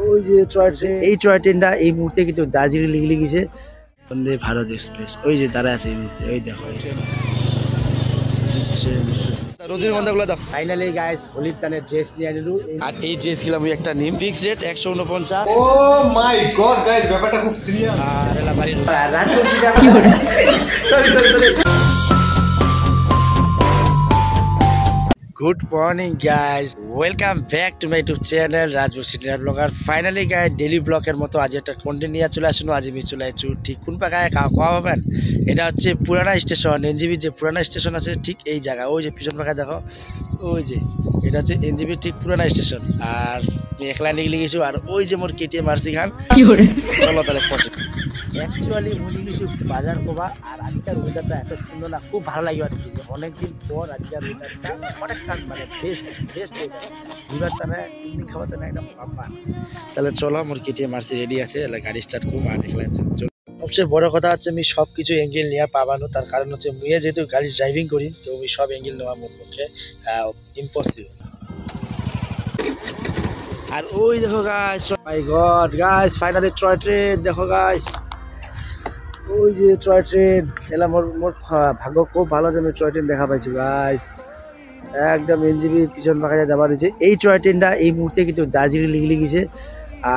ওই যে toy train, এই টয় ট্রেনটা এই মুহূর্তে কিন্তু দার্জিলিং লিখে লিখেছে বন্দে ভারত এক্সপ্রেস। ওই যে দাঁড়ায় আছে এই মুহূর্তে, ওই দেখো রজনীগন্ধা গুলো দাও। ফাইনালি গাইস হোলির টানে ড্রেস নিয়ে আনিলু, আর এই ড্রেস গুলো আমি একটা নিম ফিক্স রেট 149। ও মাই গড গাইস, ব্যাপারটা খুব সিরিয়াস। আর এলা বাড়ি রাত করছিটা কি করে, sorry sorry sorry. Good morning guys, welcome back to my YouTube channel Rajpur City Vlogger. Finally guys daily vlog এর মতো আজ একটা কন্টেন্ট নিয়ে চলে আসুন। আজ আমি চলে আসছি ঠিক কোন জায়গায় খাওয়া হবেন, এটা হচ্ছে পুরানা স্টেশন, এনজিবি যে পুরানা স্টেশন আছে ঠিক এই জায়গা। ওই যে পিছন পাকায় দেখো, ওই যে এটা হচ্ছে এনজিবি ঠিক পুরানা স্টেশন। আর আমি একলা নিয়ে গেছি, আর ওই যে মোর কেটিএম আরসি খান কি করে চলো তাহলে পথে। অ্যাকচুয়ালি মনে কিছু বাজার কোবা, আর আজকের ওয়েদারটা এত সুন্দর না, খুব ভালো লাগে। হচ্ছে যে অনেকদিন পর আজকের ওয়েদারটা অনেকটা মানে বেস্ট ওয়েদারটা না, তিন খাওয়াতে না একদম পাম্পা। তাহলে চলো আমার কেটিএম আরসি রেডি আছে, গাড়ি স্টার্ট করবো। আর দেখলে সবচেয়ে বড় কথা হচ্ছে আমি সব কিছু অ্যাঙ্গেল নেওয়া পাবানো, তার কারণ হচ্ছে মুয়ে যেহেতু গাড়ি ড্রাইভিং করি, তো আমি সব অ্যাঙ্গেল নেওয়া মোট পক্ষে ইম্পসিবল। আর ওই দেখো guys, my god guys, finally toy train দেখো গাইস, ওই যে টয় ট্রেন। এলা মোর ভাগ্য খুব ভালো যে আমি টয় ট্রেন দেখা পাইছি গাইস, একদম এনজিবি পিছন ফাঁকা যাবার দিয়েছে। এই টয় ট্রেনটা এই মুহূর্তে কিন্তু দার্জিলিং লিখে লিখেছে,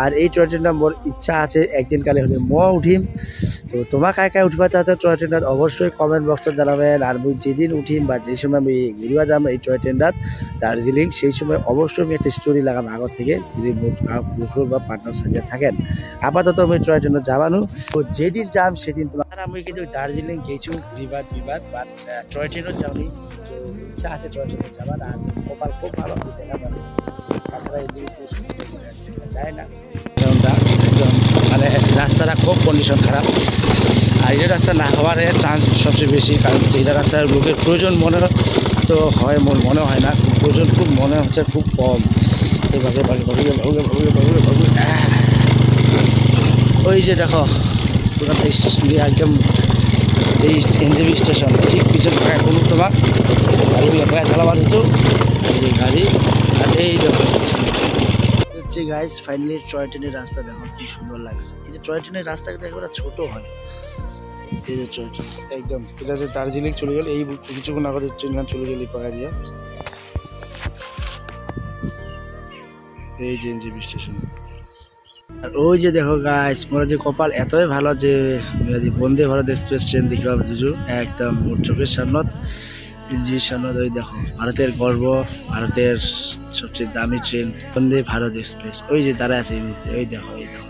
আর এই টয় ট্রেনটা মোর ইচ্ছা আছে একদিন কালে হলে উঠিম। তো তোমার কায় কায় উঠবা চাচ্ছ টয় ট্রেনটাত অবশ্যই কমেন্ট বক্সত জানাবেন। আর মুই যেদিন উঠিম বা যে সময় আমি ঘুরিবা যাম এই টয় ট্রেনটাত দার্জিলিং, সেই সময় অবশ্যই আমি একটা স্টোরি লাগাম আগর থেকে, যদি মোর বা পার্টনার সঙ্গে থাকেন। আপাতত আমি টয় ট্রেনত যাবানো, তো যেদিন যাম সেদিন তোমার আমি কিন্তু দার্জিলিং গেছি ঘুরিবার দিবার, বাট টয় ট্রেনত যাওনি। তো ইচ্ছা আছে টয় ট্রেনত যাবার, আর কপাল খুব ভালো দেখা যাবে। তাছাড়া এদিকে যায় না, একদম মানে রাস্তাটা খুব কন্ডিশন খারাপ। আর এই রাস্তা না হওয়ার চান্স সবচেয়ে বেশি, কারণ এই রাস্তার লোকের প্রয়োজন মনে তো হয়, মনে হয় না, প্রয়োজন খুব মনে হচ্ছে খুব কম। ওই যে দেখো একদম যে এনজিবি স্টেশন ঠিক পিছন থাকায় কোনো তোমার গাড়ি একলা চালাবার হতো এই গাড়ি। আর এই দেখো হচ্ছে গাইস ফাইনালি টয় ট্রেনের রাস্তা দেখো কি সুন্দর লাগছে। এই যে টয় ট্রেনের রাস্তা দেখো ছোট হয়, এই যে টয় ট্রেন একদম এটা যে দার্জিলিং চলে গেল, এই কিছুক্ষণ আগে ট্রেন চলে গেল পাকা দিয়া, এই যে এনজিবি স্টেশন। আর ওই যে দেখো গাইস মোরা যে কপাল এতই ভালো যে বন্দে ভারত এক্সপ্রেস ট্রেন দেখতে পাবো একদম মোর চোখের সামনে, এনজিবির সামনে। ওই দেখো ভারতের গর্ব, ভারতের সবচেয়ে দামি ট্রেন বন্দে ভারত এক্সপ্রেস। ওই যে দাঁড়ায় আছে এই মুহূর্তে, ওই দেখো এই দেখো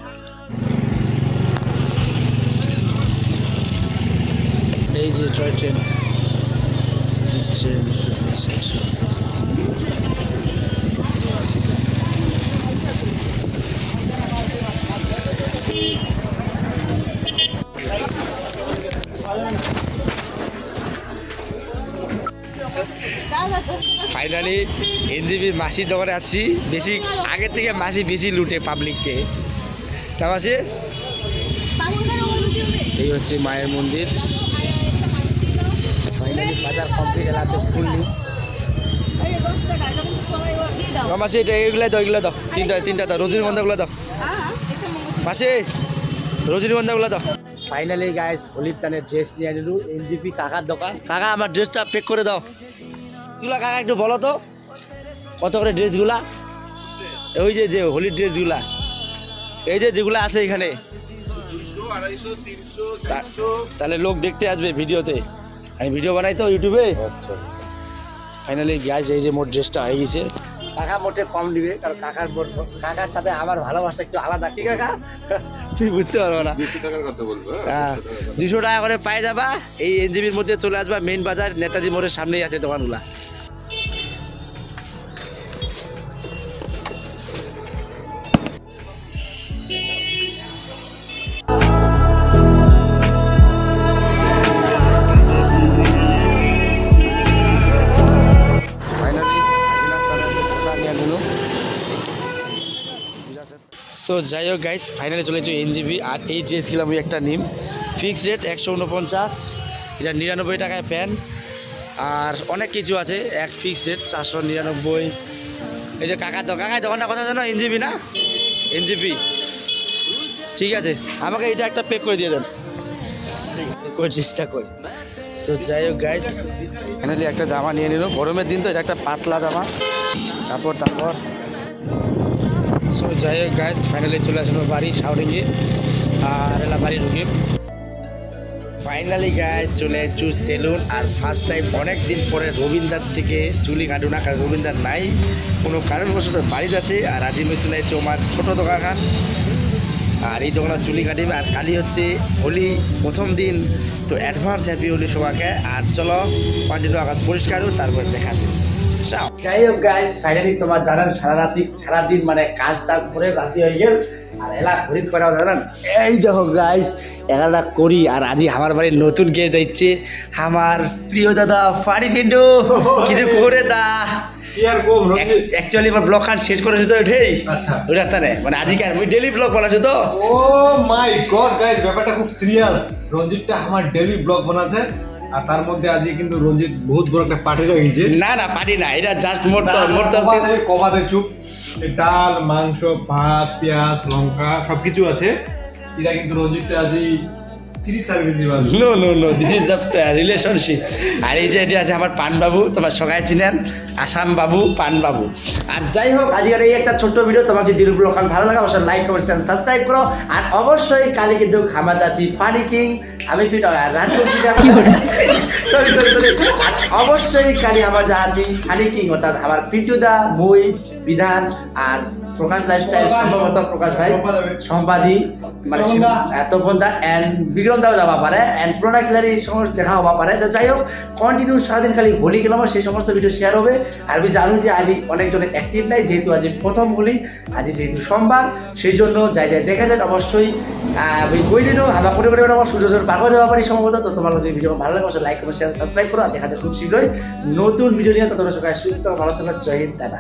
এই যে টয় ট্রেন। ফাইনালি এনজিবির মাসির দোকানে আসছি, বেশি আগের থেকে মাসি বেশি লুটে পাবলিককে। কেমন আছে? এই হচ্ছে মায়ের মন্দির। ফাইনালি বাজার কমপ্লিট আছে ফুললি। মাসি এটা এগুলো দাও, এগুলো দাও, তিনটা দাও, রজনীগন্ধাগুলো দাও মাসি, রজনীগন্ধাগুলো দাও। ফাইনালি গাইস হোলির টানে ড্রেস নিয়ে আনিলু এনজিপি কাকার দোকান। কাকা আমার ড্রেসটা প্যাক করে দাও। এগুলা কাকা একটু বলো তো কত করে ড্রেসগুলা? ওই যে যে হোলির ড্রেসগুলা এই যে যেগুলো আছে এখানে, তাহলে লোক দেখতে আসবে ভিডিওতে, আমি ভিডিও বানাই তো ইউটিউবে। ফাইনালি গাইস এই যে মোট ড্রেসটা হয়ে গেছে। কাকা মোটে কম দিবে, কারণ কাকার সাথে আমার ভালোবাসা একটু আলাদা। কি কাকা তুই বুঝতে পারবো না, 200 টাকা করে পাই যাবা। এই এনজিবির মধ্যে চলে আসবা, মেইন বাজার নেতাজি মোড়ের সামনেই আছে দোকানগুলা। সো যাই হোক গাইস ফাইনালি চলে যাই এনজিবি, আর এই ড্রেসগুলো আমি একটা নিম ফিক্সড রেট 149, এটা 99 টাকায় প্যান্ট। আর অনেক কিছু আছে এক ফিক্সড রেট 499। এই যে কাকার দোকানটা কথা জানো, এনজিবি না এনজিপি ঠিক আছে, আমাকে এটা একটা পে করে দিয়ে দেন, করে চেষ্টা করি। সো যাই হোক গাইস, ফাইনালি একটা জামা নিয়ে নিল, গরমের দিন তো এটা একটা পাতলা জামা, কাপড় টাপড়। সো যাই হোক গাইস, ফাইনালি চলে আসলো বাড়ি শাওরিংয়ে, আর এলা বাড়ি ঢুকে ফাইনালি গাইস চলে একটু সেলুন। আর ফার্স্ট টাইম অনেক দিন পরে রবীন্দ্রার থেকে চুলি কাটু না, কারণ রবীন্দ্রার নাই, কোনো কারণবশত বাড়িতে আছে। আর আজিমে চলে এসেছে আমার ছোটো দোকান, আর এই দোকানে চুলি কাটিবে। আর কালি হচ্ছে হোলি প্রথম দিন, তো অ্যাডভান্স হ্যাপি হোলি সবাইকে। আর চলো কন্টিনিউ আকাশ পরিষ্কার হোক, তারপর দেখা যাবে। যাই হোক গাইস, ফাইনালি তোমার জানেন সারাদিন মানে কাজ টাজ করে রাতি হয়ে গেল, আর এলা খরিদ করাও জানেন। এই দেখো গাইস, এলাটা করি। আর আজি আমার বাড়ির নতুন গেস্ট হচ্ছে আমার প্রিয় দাদা পাড়ি পিন্টু, কিছু করে দা। অ্যাকচুয়ালি আমার ব্লগ কাট শেষ করেছে তো উঠেই, আচ্ছা ওটা তানে মানে আজকে আমি ডেইলি ব্লগ বানাচ্ছি তো। ও মাই গড গাইস, ব্যাপারটা খুব সিরিয়াস। রঞ্জিতটা আমার ডেইলি ব্লগ বানাচ্ছে, আর তার মধ্যে আজকে কিন্তু রঞ্জিত বহুত বড় একটা পার্টি লাগিয়েছে। না না পার্টি না, এটা জাস্ট কমাতে চুপ। ডাল, মাংস, ভাত, পেঁয়াজ, লঙ্কা সবকিছু আছে। এটা কিন্তু রঞ্জিতটা আজই ফ্রি সার্ভিস দিবা। No no no, this is the relationship. আর এই যে এটি আছে আমার পান বাবু, তোমার সবাই চিনেন, আসাম বাবু, পান বাবু। আর যাই হোক, আজকের এই একটা ছোট্ট ভিডিও, তোমার যদি ভিডিও ব্লগ ভালো লাগে অবশ্যই লাইক কমেন্ট সাবস্ক্রাইব করো। আর অবশ্যই কালি কিন্তু খামাদ আছি ফানি কিং, আমি পিটা আর রাজবংশীটা সরি। আর অবশ্যই কালি আমার যা আছি ফানি কিং, অর্থাৎ আমার পিন্টু দা, মুই, বিধান আর প্রকাশ লাইফস্টাইল, সম্ভবত প্রকাশ ভাই, সম্পাদী মানে তপন দা এন্ড বিক্রম দাও যাওয়া পারে, এন্ড প্রোডাক্ট গ্যালারি সমস্ত দেখা হওয়া পারে। তো যাই হোক, কন্টিনিউ সারাদিন খালি হোলি গেলাম, সেই সমস্ত ভিডিও শেয়ার হবে। আর আমি জানি যে আজ অনেকজনে অ্যাক্টিভ নাই, যেহেতু আজ প্রথম হোলি, আজ যেহেতু সোমবার, সেই জন্য যাই দেখা যায় অবশ্যই ওই দিনও আমরা করে আমার সূর্য পাগল যাওয়া পারি সম্ভবত। তো তোমার যদি ভিডিও ভালো লাগে অবশ্যই লাইক কমেন্ট শেয়ার সাবস্ক্রাইব করো। আর দেখা যায় খুব শীঘ্রই নতুন ভিডিও নিয়ে। তো তোমরা সবাই সুস্থ ভালো থাকো, জয় হিন্দ, টাটা।